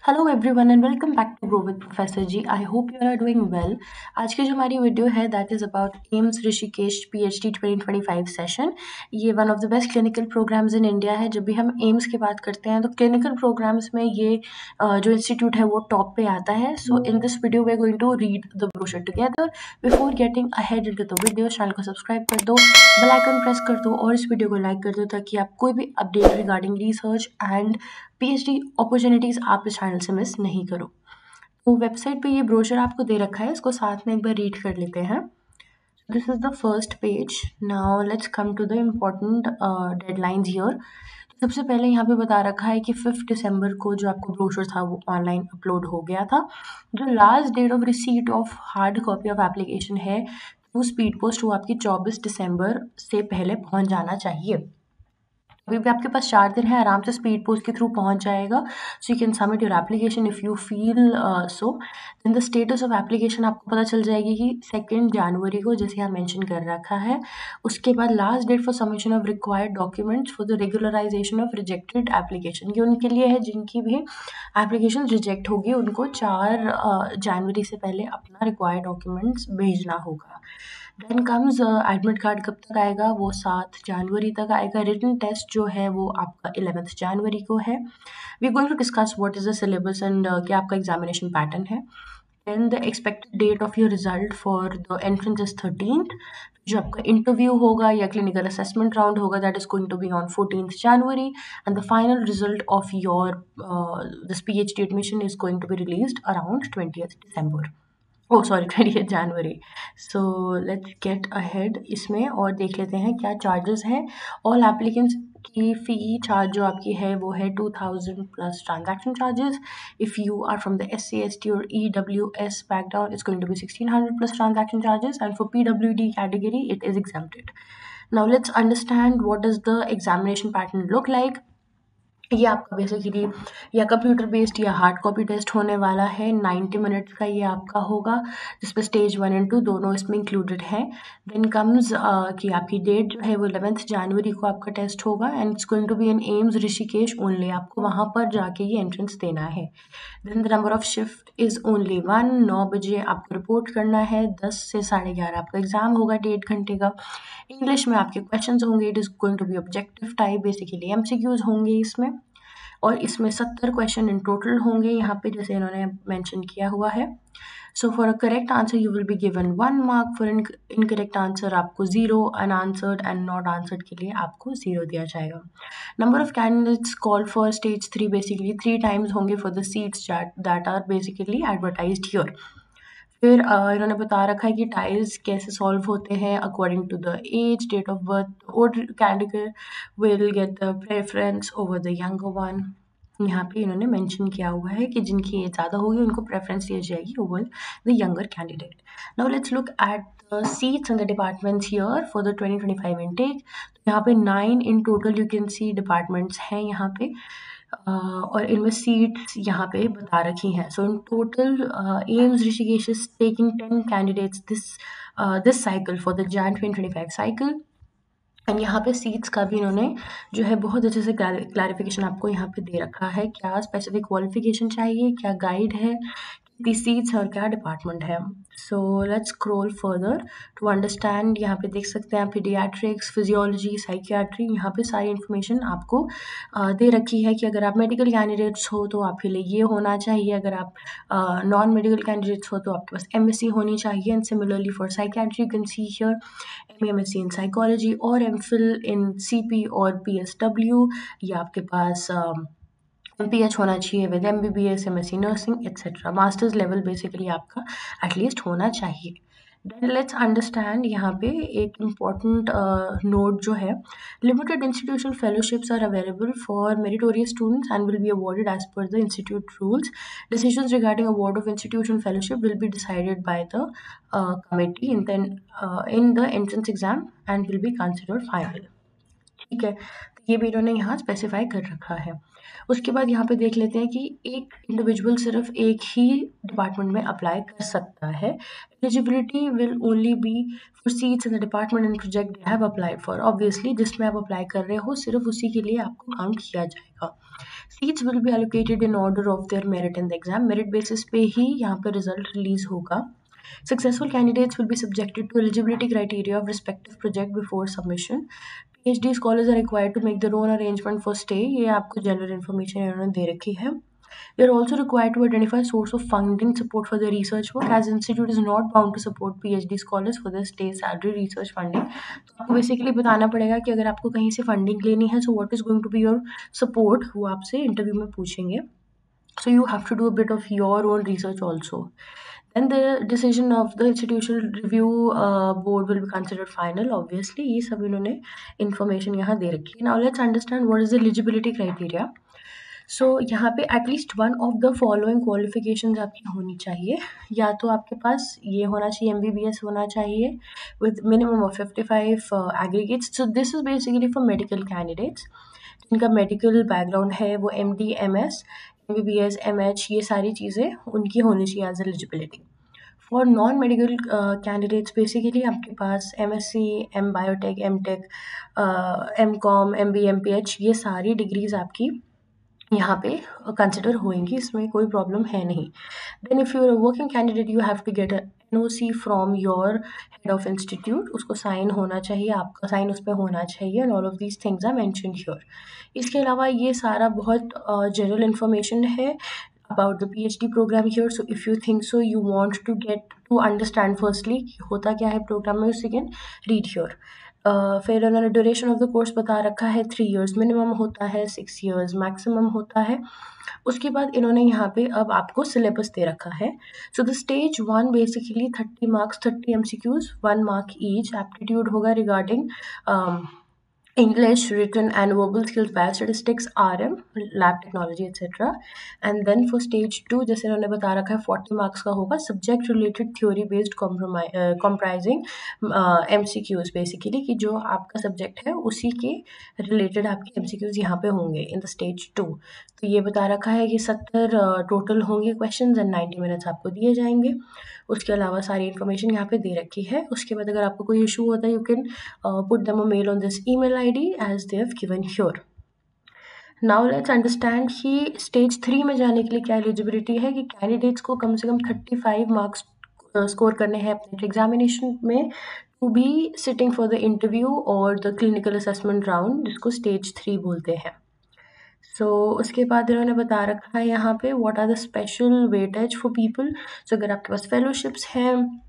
Hello everyone and welcome back to grow with professor ji. I hope you are doing well. आज की जो हमारी video है that is about AIIMS Rishikesh PhD 2025 session. ये one of the best clinical programmes in India है। जब भी हम एम्स की बात करते हैं तो क्लिनिकल प्रोग्राम्स में ये जो इंस्टीट्यूट है वो टॉप पे आता है। So in this video we are going to read the brochure together. Before getting ahead into the video, channel को सब्सक्राइब कर दो, बेल आइकन प्रेस कर दो और इस वीडियो को लाइक कर दो ताकि आप कोई भी update regarding research and PhD opportunities आप इस चैनल से मिस नहीं करो। तो वेबसाइट पे ये ब्रोशर आपको दे रखा है, इसको साथ में एक बार रीड कर लेते हैं। This is the first page. Now let's come to the important deadlines here. सबसे पहले यहाँ पे बता रखा है कि 5 दिसंबर को जो आपको ब्रोशर था वो ऑनलाइन अपलोड हो गया था। जो last date of receipt of hard copy of application है वो स्पीड पोस्ट वो आपकी 24 दिसंबर से पहले पहुँच जाना चाहिए। अभी भी आपके पास 4 दिन है, आराम से स्पीड पोस्ट के थ्रू पहुंच जाएगा। So you can submit your application if you feel so. Then the status of application आपको पता चल जाएगी कि 2 जनवरी को, जैसे यहाँ मेंशन कर रखा है। उसके बाद last date for submission of required documents for the regularization of rejected application. ये उनके लिए है जिनकी भी एप्लीकेशन रिजेक्ट होगी, उनको 4 जनवरी से पहले अपना रिक्वायर्ड डॉक्यूमेंट्स भेजना होगा। देन कम्स एडमिट कार्ड कब तक आएगा, वो 7 जनवरी तक आएगा। रिटन टेस्ट जो है वो आपका 11 जनवरी को है। We going to discuss what is the syllabus and क्या आपका एग्जामिनेशन पैटर्न है। Then the expected date of your result for the entrance is 13th। जो आपका इंटरव्यू होगा या क्लिनिकल असेसमेंट राउंड होगा that is going to be on 14th January and the final result of your this PhD admission is going to be released around 20th December. Oh sorry 20th January. So let's get ahead इसमें और देख लेते हैं क्या charges है। All applicants की फ़ी charge जो आपकी है वो है 2000 plus transaction charges. If you are from the SC ST और EWS background it's going to be 1600 plus transaction charges and for PWD category it is exempted. Now let's understand what does the examination pattern look like. ये आपका basically या computer based या hard copy test होने वाला है। 90 minutes का ये आपका होगा जिसमें स्टेज 1 एंड 2 दोनों इसमें इंक्लूडेड है। देन कम्स कि आपकी डेट जो है वो 11th जनवरी को आपका टेस्ट होगा and it's going to be in AIIMS Rishikesh only. आपको वहाँ पर जाके ये एंट्रेंस देना है। Then the number of shift is only 1। 9 बजे आपको रिपोर्ट करना है, 10 से 11:30 आपका एग्ज़ाम होगा 1.5 घंटे का। इंग्लिश में आपके क्वेश्चंस होंगे, it is going to be objective type, basically MCQs होंगे इसमें। और इसमें 70 क्वेश्चन इन टोटल होंगे यहाँ पे जैसे इन्होंने मेंशन किया हुआ है। So for a correct answer you will be given 1 mark, for incorrect answer आपको 0, अनआंसर्ड एंड नॉट आंसर्ड के लिए आपको 0 दिया जाएगा। Number of candidates called for stage 3 basically 3 times होंगे for the seats that are basically advertised here. फिर इन्होंने बता रखा है कि टाइल्स कैसे सॉल्व होते हैं according to the age, date of birth. Old candidate will get the preference over the younger one. यहाँ पे इन्होंने मेंशन किया हुआ है कि जिनकी एज ज़्यादा होगी उनको प्रेफरेंस दी जाएगी over the younger candidate. Now let's look at the seats and the departments here for the 2025 intake. तो यहाँ पे 9 in total you can see departments हैं यहाँ पे और इनमें सीट्स यहाँ पे बता रखी हैं। So in total AIIMS Rishikesh is taking 10 candidates this cycle for the Jan 2025 cycle. And यहाँ पे सीट्स का भी इन्होंने जो है बहुत अच्छे से क्लैरिफिकेशन आपको यहाँ पे दे रखा है, क्या स्पेसिफिक क्वालिफिकेशन चाहिए, क्या गाइड है, कितनी सीट्स और क्या डिपार्टमेंट है। So let's scroll further to understand. यहाँ पे देख सकते हैं पीडियाट्रिक्स, फिजियोलॉजी, साइकियाट्री, यहाँ पे सारी इन्फॉर्मेशन आपको दे रखी है कि अगर आप मेडिकल कैंडिडेट्स हो तो आपके लिए ये होना चाहिए, अगर आप नॉन मेडिकल कैंडिडेट्स हो तो आपके पास MSc होनी चाहिए। And similarly for psychiatry you can see here MSc in psychology और MPhil इन CP और PSW, या आपके पास MPH होना चाहिए with MBBS, MSc nursing etcetera. Masters level basically आपका एटलीस्ट होना चाहिए। देन लेट्स अंडरस्टैंड यहाँ पे एक इम्पॉर्टेंट नोट जो है, limited institutional fellowships are available for meritorious students and will be awarded as per the institute rules. Decisions regarding award of institutional fellowship will be decided by the committee in the entrance exam and will be considered final. ठीक है, तो ये भी इन्होंने यहाँ specify कर रखा है। उसके बाद यहाँ पे देख लेते हैं कि एक इंडिविजुअल सिर्फ एक ही डिपार्टमेंट में अप्लाई कर सकता है। Eligibility will only be for seats in the department and project they have applied for. Obviously जिसमें आप अप्लाई कर रहे हो सिर्फ उसी के लिए आपको काउंट किया जाएगा। Seats will be allocated in order of their merit in the exam, merit basis पे ही यहाँ पे रिजल्ट रिलीज होगा. Successful candidates will be subjected to eligibility criteria of respective project before submission. PhD scholars are required to make their own arrangement for stay. ये आपको general information इन्होंने दे रखी है. They are also required to identify source of funding support for their research work, as institute is not bound to support PhD scholars for their stay, salary, research funding. तो आपको basically बताना पड़ेगा कि अगर आपको कहीं से फंडिंग लेनी है, so what is going to be your support, वो आपसे इंटरव्यू में पूछेंगे. So you have to do a bit of your own research also. Then the decision of the institutional review board will be considered final. Obviously, ये सब इन्होंने information यहाँ दे रखी है. Now let's understand what is the eligibility criteria. सो यहाँ पे at least one of the following qualifications आपकी होनी चाहिए. या तो आपके पास ये होना चाहिए, MBBS होना चाहिए with minimum of 55 aggregates. So this is basically for medical candidates जिनका मेडिकल बैकग्राउंड है, वो MD, MS, MBBS, MH ये सारी चीज़ें उनकी होनी चाहिए as eligibility. For non medical candidates basically आपके पास MSc, M-Biotech, M.Tech, M.Com, MB, MPH ये सारी डिग्रीज आपकी यहाँ पे कंसिडर होएंगी, इसमें कोई प्रॉब्लम है नहीं. Then if you are a working candidate you have to get NOC from your head of institute. उसको साइन होना चाहिए, आपका साइन उस पर होना चाहिए. And all of these things are mentioned here. इसके अलावा ये सारा बहुत जनरल इन्फॉर्मेशन है about the PhD program here. So if you think so, you want to get to understand firstly होता क्या है प्रोग्राम में, you can read here. फिर उन्होंने ड्यूरेशन ऑफ द कोर्स बता रखा है, 3 years मिनिमम होता है, 6 years मैक्सिमम होता है. उसके बाद इन्होंने यहाँ पे अब आपको सिलेबस दे रखा है. So the stage 1 basically 30 marks, 30 MCQs, 1 mark each. Aptitude होगा regarding English, written and verbal skills, biostatistics, RM, lab technology, etc. And then for stage 2 जैसे उन्होंने बता रखा है 40 marks का होगा, subject related theory based comprising MCQs basically कि जो आपका subject है उसी के related आपके MCQs यहाँ पे होंगे in the stage 2. तो ये बता रखा है कि 70 टोटल होंगे questions and 90 minutes आपको दिए जाएंगे. उसके अलावा सारी इन्फॉर्मेशन यहाँ पे दे रखी है. उसके बाद अगर आपको कोई इशू होता है, you can put them a mail on this email ID as they have given here. Now let's understand कि स्टेज 3 में जाने के लिए क्या एलिजिबिलिटी है कि कैंडिडेट्स को कम से कम 35 मार्क्स स्कोर करने हैं अपने एग्जामिनेशन में to be sitting for the interview और द क्लिनिकल असेसमेंट राउंड, जिसको स्टेज 3 बोलते हैं. सो उसके बाद इन्होंने बता रखा है यहाँ पे what are the special weightage for people. So अगर आपके पास फेलोशिप्स हैं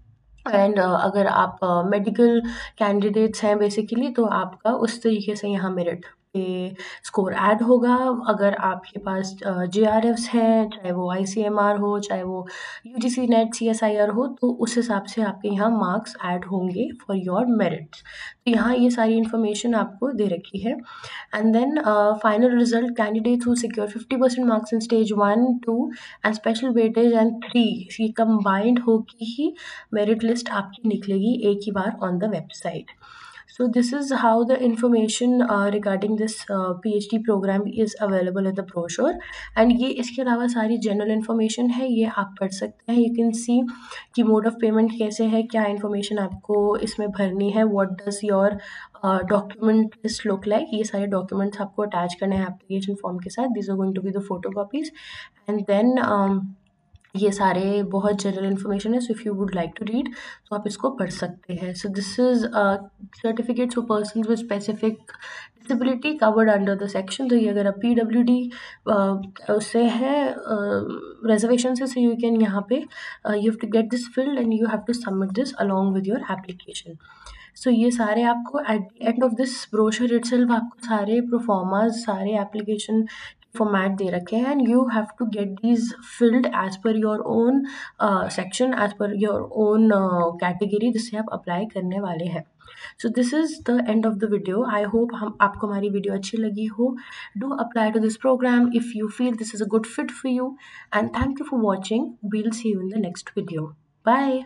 एंड अगर आप मेडिकल कैंडिडेट्स हैं बेसिकली, तो आपका उस तरीके से यहाँ मेरिट पे स्कोर ऐड होगा. अगर आपके पास JRFs हैं, चाहे वो ICMR हो, चाहे वो UGC NET CSIR हो, तो उस हिसाब से आपके यहाँ मार्क्स ऐड होंगे फॉर योर मेरिट्स. तो यहाँ ये सारी इन्फॉर्मेशन आपको दे रखी है. And then final result, candidates who secure 50% marks in stage 1, 2 and special weightage and 3 ये कंबाइंड होगी ही मेरिट लिस्ट आपकी निकलेगी एक ही बार on the website. So this is how the information regarding this PhD program is available in the brochure. And ये इसके अलावा सारी general information है, ये आप पढ़ सकते हैं. You can see कि mode of payment कैसे है, क्या information आपको इसमें भरनी है, what does your document list look like. ये सारे documents आपको attach करने हैं application form के साथ. These are going to be the photocopies. And then ये सारे बहुत जनरल इन्फॉर्मेशन है. So if you would like to read तो आप इसको पढ़ सकते हैं. So this is certificates for persons with specific disability covered under the section. तो ये अगर आप PWD उससे है रिजर्वेशन से, यू कैन यहाँ पे you have to get this filled and you have to submit this along with your application. So ये सारे आपको at the end of this brochure itself आपको सारे प्रोफॉर्मास, सारे एप्लीकेशन फॉर्मेट दे रखे हैं. And you have to get these filled as per your own section, as per your own category जिससे आप अप्लाई करने वाले हैं. So this is the end of the video. I hope आपको हमारी वीडियो अच्छी लगी हो. Do apply to this program if you feel this is a good fit for you. And thank you for watching. We'll see you in the next video. Bye.